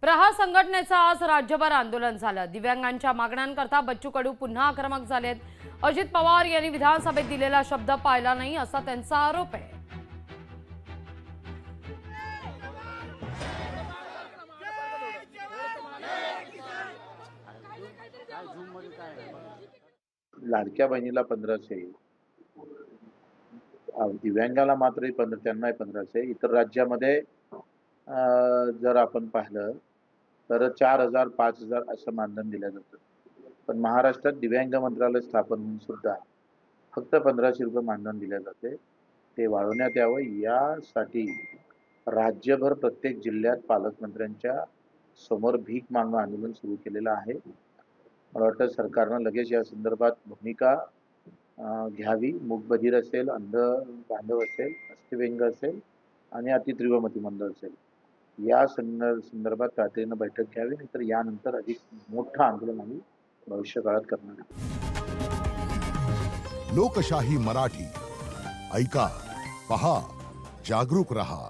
रहा संघटनेचं आज राज्यभर आंदोलन झालं। दिव्यांगांच्या मागण्यांकरता बच्चू कडू पुन्हा आक्रमक झालेत। अजित पवार यांनी विधानसभेत दिलेला शब्द पाळला नाही असा त्यांचा आरोप आहे। लाडक्या बहिणीला 1500, दिव्यांगाला मात्र त्यांना 1500। इतर राज्यामध्ये जर आपण पाहिलं तर 4000 5000 असं मानधन दिलं जातं, पण महाराष्ट्रात दिव्यांग मंत्रालय स्थापन होऊन सुद्धा फक्त 1500 रुपये मानधन दिले जाते। ते वाढवण्यात यावं यासाठी राज्यभर प्रत्येक जिल्ह्यात पालकमंत्र्यांच्या समोर भीक मागणं आंदोलन सुरू केलेलं आहे। मला वाटतं सरकारनं लगेच या संदर्भात भूमिका घ्यावी। मूकबधीर असेल, अंध बांधव असेल, अस्थिव्यंग असेल आणि अतितीव्र मतिमंद असेल, या संदर्भात तातडीनं बैठक घ्यावी, नाहीतर यानंतर अधिक मोठं आंदोलन आम्ही भविष्यकाळात करणार आहोत। लोकशाही मराठी ऐका, पहा, जागरूक रहा।